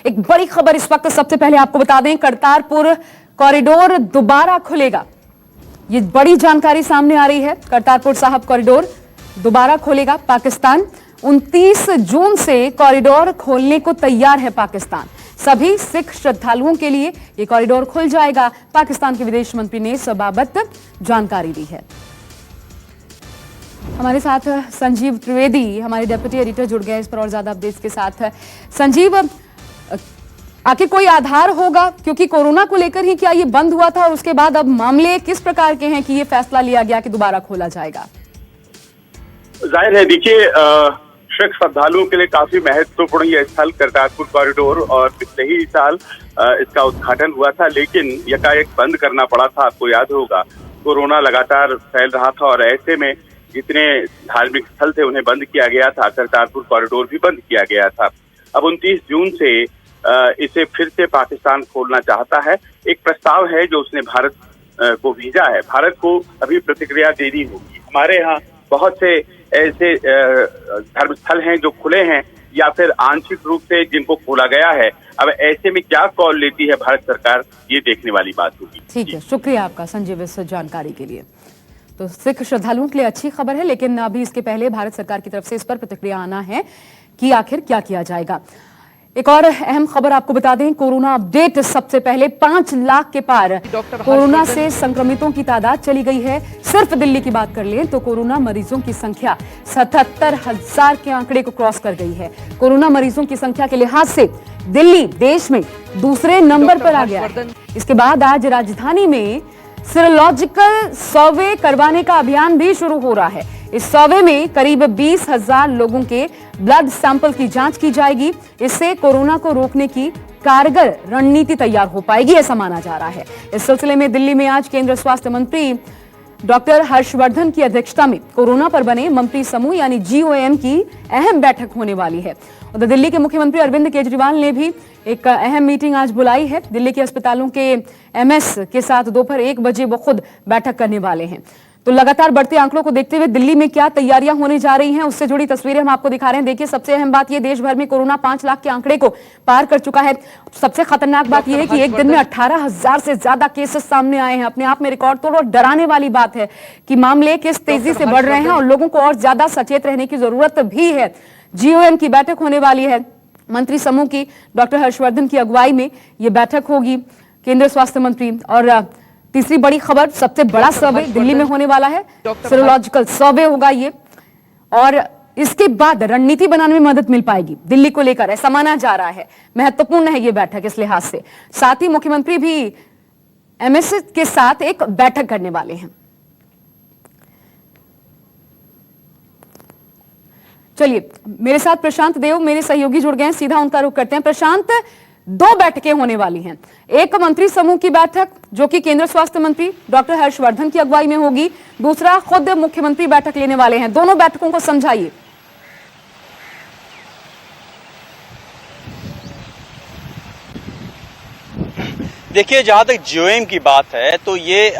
एक बड़ी खबर इस वक्त सबसे पहले आपको बता दें, करतारपुर कॉरिडोर दोबारा खुलेगा। ये बड़ी जानकारी सामने आ रही है। करतारपुर साहिब कॉरिडोर दोबारा खोलेगा पाकिस्तान। 29 जून से कॉरिडोर खोलने को तैयार है पाकिस्तान। सभी सिख श्रद्धालुओं के लिए यह कॉरिडोर खुल जाएगा। पाकिस्तान के विदेश मंत्री ने इस बाबत जानकारी दी है। हमारे साथ संजीव त्रिवेदी, हमारे डेप्यूटी एडिटर, जुड़ गए इस पर और ज्यादा अपडेट्स के साथ। संजीव, आखिर कोई आधार होगा, क्योंकि कोरोना को लेकर ही क्या ये बंद हुआ था और उसके बाद अब मामले किस प्रकार के हैं कि ये फैसला लिया गया कि दोबारा खोला जाएगा? जाहिर है, देखिए, सिख श्रद्धालुओं के लिए काफी महत्वपूर्ण यह स्थल करतारपुर कॉरिडोर, और पिछले ही साल इसका उद्घाटन हुआ था, लेकिन यकायक बंद करना पड़ा था। आपको याद होगा, कोरोना लगातार फैल रहा था और ऐसे में जितने धार्मिक स्थल थे उन्हें बंद किया गया था। करतारपुर कॉरिडोर भी बंद किया गया था। अब 29 जून से इसे फिर से पाकिस्तान खोलना चाहता है। एक प्रस्ताव है जो उसने भारत को भेजा है। भारत को अभी प्रतिक्रिया देनी होगी। हमारे यहाँ बहुत से ऐसे धर्म स्थल हैं जो खुले हैं या फिर आंशिक रूप से जिनको खोला गया है। अब ऐसे में क्या कॉल लेती है भारत सरकार, ये देखने वाली बात होगी। ठीक है, शुक्रिया आपका संजीव इस जानकारी के लिए। तो सिख श्रद्धालुओं के लिए अच्छी खबर है, लेकिन अभी इसके पहले भारत सरकार की तरफ से इस पर प्रतिक्रिया आना है कि आखिर क्या किया जाएगा। एक और अहम खबर आपको बता दें, कोरोना अपडेट सबसे पहले 5 लाख के पार कोरोना से संक्रमितों की तादाद चली गई है। सिर्फ दिल्ली की बात कर लें तो कोरोना मरीजों की संख्या 77,000 के आंकड़े को क्रॉस कर गई है। कोरोना मरीजों की संख्या के लिहाज से दिल्ली देश में दूसरे नंबर पर आ गया है। इसके बाद आज राजधानी में सीरोलॉजिकल सर्वे करवाने का अभियान भी शुरू हो रहा है। इस सर्वे में करीब 20,000 लोगों के ब्लड सैंपल की जांच की जाएगी। इससे कोरोना को रोकने की कारगर रणनीति तैयार हो पाएगी, ऐसा माना जा रहा है। इस सिलसिले में दिल्ली में आज केंद्रीय स्वास्थ्य मंत्री डॉक्टर हर्षवर्धन की अध्यक्षता में कोरोना पर बने मंत्री समूह यानी GOM की अहम बैठक होने वाली है। उधर दिल्ली के मुख्यमंत्री अरविंद केजरीवाल ने भी एक अहम मीटिंग आज बुलाई है। दिल्ली के अस्पतालों के MS के साथ दोपहर 1 बजे वो खुद बैठक करने वाले हैं। तो लगातार बढ़ते आंकड़ों को देखते हुए दिल्ली में क्या तैयारियां होने जा रही हैं, उससे जुड़ी तस्वीरें हम आपको दिखा रहे हैं। देखिए, सबसे अहम बात ये, देश भर में कोरोना 5 लाख के आंकड़े को पार कर चुका है। सबसे खतरनाक बात यह है कि एक दिन में 18,000 से ज्यादा केसेस सामने आए हैं। अपने आप में रिकॉर्ड तोड़ और डराने वाली बात है कि मामले किस तेजी से बढ़ रहे हैं और लोगों को और ज्यादा सचेत रहने की जरूरत भी है। GOM की बैठक होने वाली है। मंत्री समूह की डॉक्टर हर्षवर्धन की अगुवाई में यह बैठक होगी, केंद्रीय स्वास्थ्य मंत्री। और तीसरी बड़ी खबर, सबसे बड़ा सर्वे दिल्ली में होने वाला है। सीरोलॉजिकल सर्वे होगा ये, और इसके बाद रणनीति बनाने में मदद मिल पाएगी दिल्ली को लेकर, ऐसा माना जा रहा है। महत्वपूर्ण है ये बैठक इस लिहाज से। साथ ही मुख्यमंत्री भी MS के साथ एक बैठक करने वाले हैं। चलिए, मेरे साथ प्रशांत देव, मेरे सहयोगी, जुड़ गए हैं। सीधा उनका रुख करते हैं। प्रशांत, 2 बैठकें होने वाली हैं। एक मंत्री समूह की बैठक जो कि केंद्रीय स्वास्थ्य मंत्री डॉक्टर हर्षवर्धन की अगुवाई में होगी, दूसरा खुद मुख्यमंत्री बैठक लेने वाले हैं। दोनों बैठकों को समझाइए। देखिए, जहां तक GOM की बात है तो ये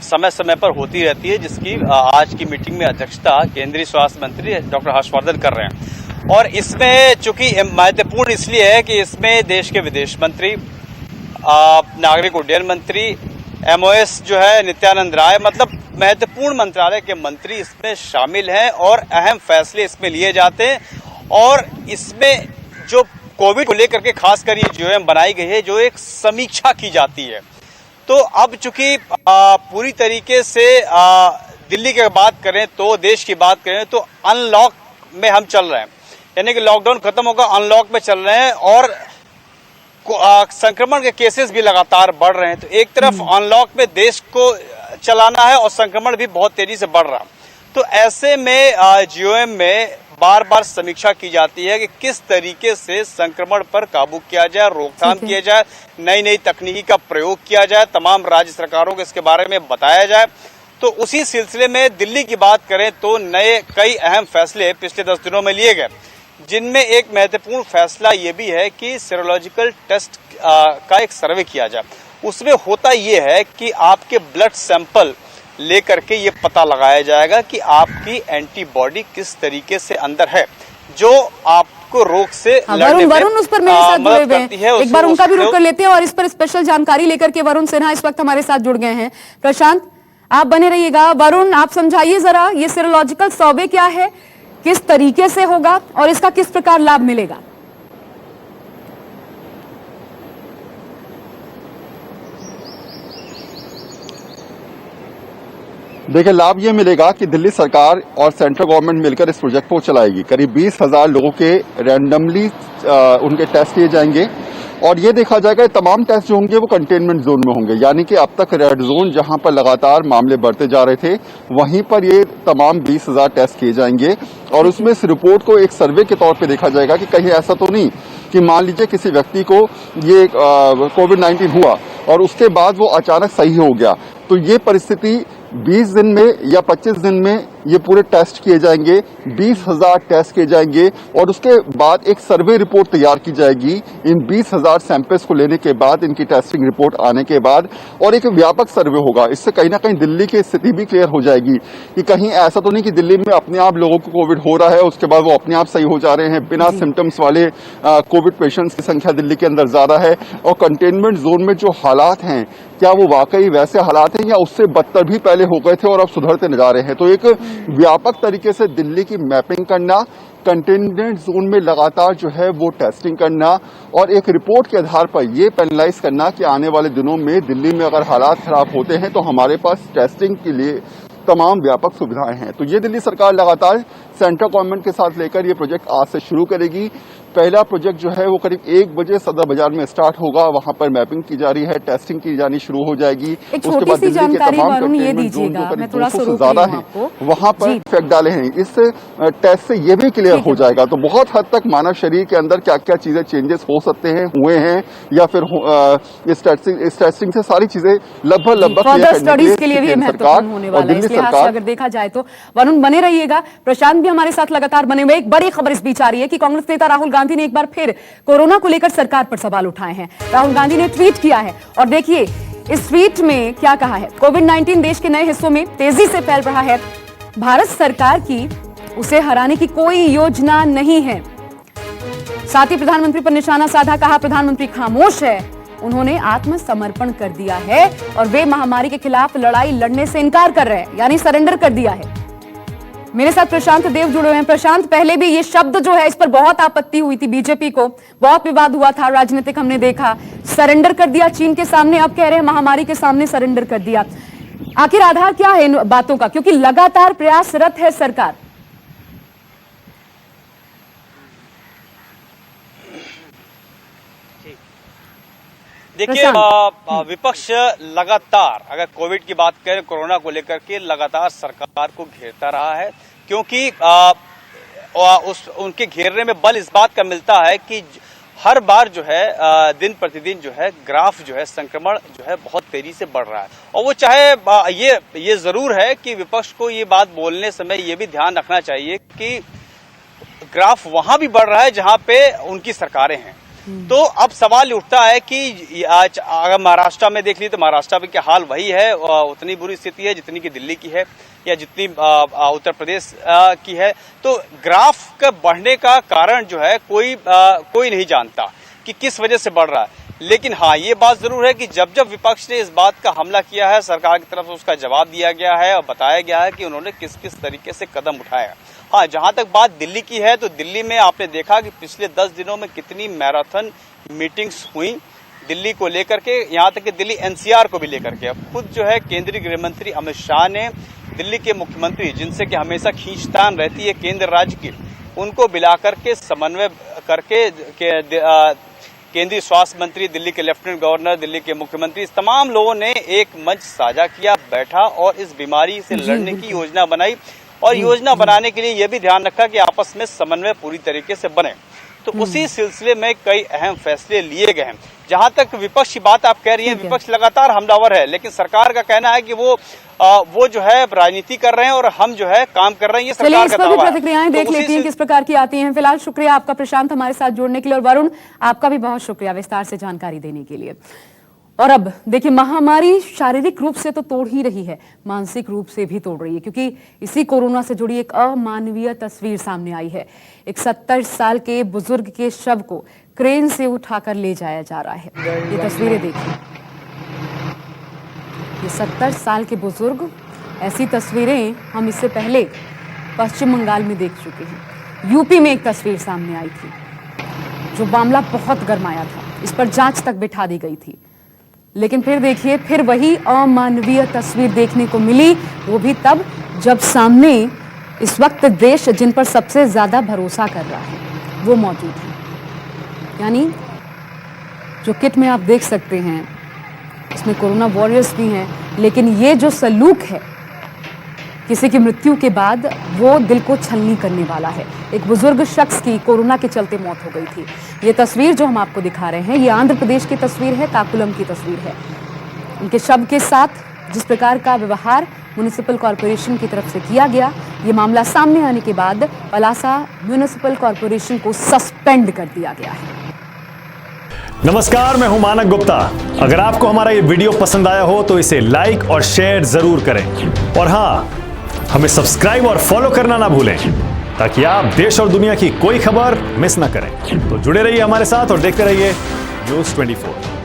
समय समय पर होती रहती है, जिसकी आज की मीटिंग में अध्यक्षता केंद्रीय स्वास्थ्य मंत्री डॉक्टर हर्षवर्धन कर रहे हैं। और इसमें चूंकि महत्वपूर्ण इसलिए है कि इसमें देश के विदेश मंत्री, नागरिक उड्डयन मंत्री, MOS जो है नित्यानंद राय, मतलब महत्वपूर्ण मंत्रालय के मंत्री इसमें शामिल हैं और अहम फैसले इसमें लिए जाते हैं। और इसमें जो कोविड को लेकर के खासकर ये GOM बनाई गई है, जो एक समीक्षा की जाती है। तो अब चूंकि पूरी तरीके से दिल्ली की बात करें तो, देश की बात करें तो अनलॉक में हम चल रहे हैं, यानी कि लॉकडाउन खत्म होगा, अनलॉक में चल रहे हैं और संक्रमण के केसेस भी लगातार बढ़ रहे हैं। तो एक तरफ अनलॉक में देश को चलाना है और संक्रमण भी बहुत तेजी से बढ़ रहा है। तो ऐसे में GOM में बार बार समीक्षा की जाती है कि किस तरीके से संक्रमण पर काबू किया जाए, रोकथाम किया जाए, नई नई तकनीकी का प्रयोग किया जाए, तमाम राज्य सरकारों को इसके बारे में बताया जाए। तो उसी सिलसिले में दिल्ली की बात करें तो नए कई अहम फैसले पिछले 10 दिनों में लिए गए, जिनमें एक महत्वपूर्ण फैसला ये भी है कि सीरोलॉजिकल टेस्ट का एक सर्वे किया जाए। उसमें होता ये है कि आपके ब्लड सैंपल लेकर के ये पता लगाया जाएगा कि आपकी एंटीबॉडी किस तरीके से अंदर है, जो आप को रोग से लड़ने में वरुण उस पर मेरे साथ जुड़े हुए हैं, एक बार उनका भी रुख कर लेते हैं और इस पर स्पेशल जानकारी लेकर के वरुण सिन्हा इस वक्त हमारे साथ जुड़ गए हैं। प्रशांत, आप बने रहिएगा। वरुण, आप समझाइए जरा, ये सीरोलॉजिकल सर्वे क्या है, किस तरीके से होगा और इसका किस प्रकार लाभ मिलेगा? देखिए, लाभ ये मिलेगा कि दिल्ली सरकार और सेंट्रल गवर्नमेंट मिलकर इस प्रोजेक्ट को चलाएगी। करीब 20,000 लोगों के रैंडमली उनके टेस्ट किए जाएंगे और ये देखा जाएगा तमाम टेस्ट जो होंगे वो कंटेनमेंट जोन में होंगे, यानी कि अब तक रेड जोन जहां पर लगातार मामले बढ़ते जा रहे थे वहीं पर ये तमाम 20,000 टेस्ट किए जाएंगे और उसमें इस रिपोर्ट को एक सर्वे के तौर पे देखा जाएगा कि कहीं ऐसा तो नहीं कि मान लीजिए किसी व्यक्ति को ये कोविड-19 हुआ और उसके बाद वो अचानक सही हो गया, तो ये परिस्थिति 20 दिन में या 25 दिन में ये पूरे टेस्ट किए जाएंगे, 20,000 टेस्ट किए जाएंगे और उसके बाद एक सर्वे रिपोर्ट तैयार की जाएगी इन 20,000 सैंपल्स को लेने के बाद, इनकी टेस्टिंग रिपोर्ट आने के बाद, और एक व्यापक सर्वे होगा। इससे कहीं ना कहीं दिल्ली की स्थिति भी क्लियर हो जाएगी कि कहीं ऐसा तो नहीं कि दिल्ली में अपने आप लोगों को कोविड हो रहा है उसके बाद वो अपने आप सही हो जा रहे हैं। बिना सिम्टम्स वाले कोविड पेशेंट्स की संख्या दिल्ली के अंदर ज्यादा है और कंटेनमेंट जोन में जो हालात हैं क्या वो वाकई वैसे हालात हैं या उससे बदतर भी पहले हो गए थे और अब सुधरते जा रहे हैं। तो एक व्यापक तरीके से दिल्ली की मैपिंग करना, कंटेनमेंट जोन में लगातार जो है वो टेस्टिंग करना और एक रिपोर्ट के आधार पर ये पैनलाइज करना कि आने वाले दिनों में दिल्ली में अगर हालात खराब होते हैं तो हमारे पास टेस्टिंग के लिए तमाम व्यापक सुविधाएं हैं। तो ये दिल्ली सरकार लगातार सेंट्रल गवर्नमेंट के साथ लेकर ये प्रोजेक्ट आज से शुरू करेगी। पहला प्रोजेक्ट जो है वो करीब 1 बजे सदर बाजार में स्टार्ट होगा, वहां पर मैपिंग की जा रही है, टेस्टिंग की जानी शुरू हो जाएगी। एक छोटी सी जानकारी वरुण ये दीजिएगा, मैं थोड़ा सा रोक ज्यादा है वहां पर इफेक्ट डाले हैं, इस टेस्ट से ये भी क्लियर हो जाएगा। तो बहुत हद तक मानव शरीर के अंदर क्या क्या चीजें चेंजेस हो सकते हैं, हुए हैं या फिर इस टेस्टिंग से सारी चीजें लगभग स्टडीज के लिए भी महत्वपूर्ण होने वाला है। इस लिहाज से अगर देखा जाए तो वरुण बने रहिएगा। प्रशांत भी हमारे साथ लगातार बने हुए। एक बड़ी खबर इस बीच आ रही है कि कांग्रेस नेता राहुल गांधी ने एक बार फिर कोरोना को लेकर सरकार पर सवाल उठाए हैं। राहुल गांधी ने ट्वीट किया है और देखिए इस ट्वीट में क्या कहा है। कोविड-19 देश के नए हिस्सों में तेजी से फैल रहा है, भारत सरकार की उसे हराने की कोई योजना नहीं है। साथ ही प्रधानमंत्री पर निशाना साधा, कहा प्रधानमंत्री खामोश है, उन्होंने आत्मसमर्पण कर दिया है और वे महामारी के खिलाफ लड़ाई लड़ने से इनकार कर रहे हैं, यानी सरेंडर कर दिया है। मेरे साथ प्रशांत देव जुड़े हुए हैं। प्रशांत, पहले भी ये शब्द जो है इस पर बहुत आपत्ति हुई थी, बीजेपी को बहुत विवाद हुआ था राजनीतिक, हमने देखा सरेंडर कर दिया चीन के सामने, अब कह रहे हैं महामारी के सामने सरेंडर कर दिया। आखिर आधार क्या है इन बातों का, क्योंकि लगातार प्रयासरत है सरकार? देखिए, विपक्ष लगातार, अगर कोविड की बात करें, कोरोना को लेकर के लगातार सरकार को घेरता रहा है, क्योंकि उनके घेरने में बल इस बात का मिलता है कि हर बार जो है दिन प्रतिदिन जो है ग्राफ जो है संक्रमण जो है बहुत तेजी से बढ़ रहा है। और वो चाहे ये जरूर है कि विपक्ष को ये बात बोलने समय ये भी ध्यान रखना चाहिए कि ग्राफ वहां भी बढ़ रहा है जहां पे उनकी सरकारें हैं। तो अब सवाल उठता है कि आज अगर महाराष्ट्र में देख ली तो महाराष्ट्र में क्या हाल वही है, उतनी बुरी स्थिति है जितनी की दिल्ली की है या जितनी उत्तर प्रदेश की है। तो ग्राफ का बढ़ने का कारण जो है कोई नहीं जानता कि किस वजह से बढ़ रहा है। लेकिन हाँ, ये बात जरूर है कि जब जब विपक्ष ने इस बात का हमला किया है, सरकार की तरफ से उसका जवाब दिया गया है और बताया गया है कि उन्होंने किस किस तरीके से कदम उठाया। हाँ, जहां तक बात दिल्ली की है तो दिल्ली में आपने देखा कि पिछले 10 दिनों में कितनी मैराथन मीटिंग्स हुई दिल्ली को लेकर के, यहाँ तक कि दिल्ली एनसीआर को भी लेकर के। अब खुद जो है केंद्रीय गृह मंत्री अमित शाह ने दिल्ली के मुख्यमंत्री, जिनसे कि हमेशा खींचतान रहती है केंद्र राज्य की, उनको मिलाकर के समन्वय करके केंद्रीय स्वास्थ्य मंत्री, दिल्ली के लेफ्टिनेंट गवर्नर, दिल्ली के मुख्यमंत्री, इस तमाम लोगों ने एक मंच साझा किया, बैठा और इस बीमारी से लड़ने की योजना बनाई। और योजना बनाने के लिए यह भी ध्यान रखा कि आपस में समन्वय पूरी तरीके से बने। तो उसी सिलसिले में कई अहम फैसले लिए गए हैं। जहां तक विपक्ष की बात आप कह रही हैं, विपक्ष लगातार हमलावर है, लेकिन सरकार का कहना है कि वो जो है राजनीति कर रहे हैं और हम जो है काम कर रहे हैं। ये सरकार का दावा है। प्रतिक्रियाएं देख लेती हैं किस प्रकार की आती हैं। फिलहाल शुक्रिया आपका प्रशांत हमारे साथ जुड़ने के लिए, और वरुण आपका भी बहुत शुक्रिया विस्तार से जानकारी देने के लिए। और अब देखिए, महामारी शारीरिक रूप से तो तोड़ ही रही है, मानसिक रूप से भी तोड़ रही है, क्योंकि इसी कोरोना से जुड़ी एक अमानवीय तस्वीर सामने आई है। एक 70 साल के बुजुर्ग के शव को क्रेन से उठाकर ले जाया जा रहा है। ये तस्वीरें देखिए, ये 70 साल के बुजुर्ग, ऐसी तस्वीरें हम इससे पहले पश्चिम बंगाल में देख चुके हैं। यूपी में एक तस्वीर सामने आई थी, जो मामला बहुत गरमाया था, इस पर जांच तक बिठा दी गई थी। लेकिन फिर देखिए, फिर वही अमानवीय तस्वीर देखने को मिली, वो भी तब जब सामने इस वक्त देश जिन पर सबसे ज्यादा भरोसा कर रहा है वो मौजूद है। यानी जो किट में आप देख सकते हैं, इसमें कोरोना वॉरियर्स भी हैं, लेकिन ये जो सलूक है किसी की मृत्यु के बाद, वो दिल को छलनी करने वाला है। एक बुजुर्ग शख्स की कोरोना के चलते मौत हो गई थी। ये तस्वीर जो हम आपको दिखा रहे हैं, ये आंध्र प्रदेश की तस्वीर है, काकुलम की तस्वीर है। उनके शव के साथ जिस प्रकार का व्यवहार म्युनिसिपल कॉरपोरेशन की तरफ से किया गया, ये मामला सामने आने के बाद पलासा म्युनिसिपल कॉरपोरेशन को सस्पेंड कर दिया गया है। नमस्कार, मैं हूं मानक गुप्ता। अगर आपको हमारा ये वीडियो पसंद आया हो तो इसे लाइक और शेयर जरूर करें, और हाँ, हमें सब्सक्राइब और फॉलो करना ना भूलें, ताकि आप देश और दुनिया की कोई खबर मिस ना करें। तो जुड़े रहिए हमारे साथ और देखते रहिए न्यूज़ 24।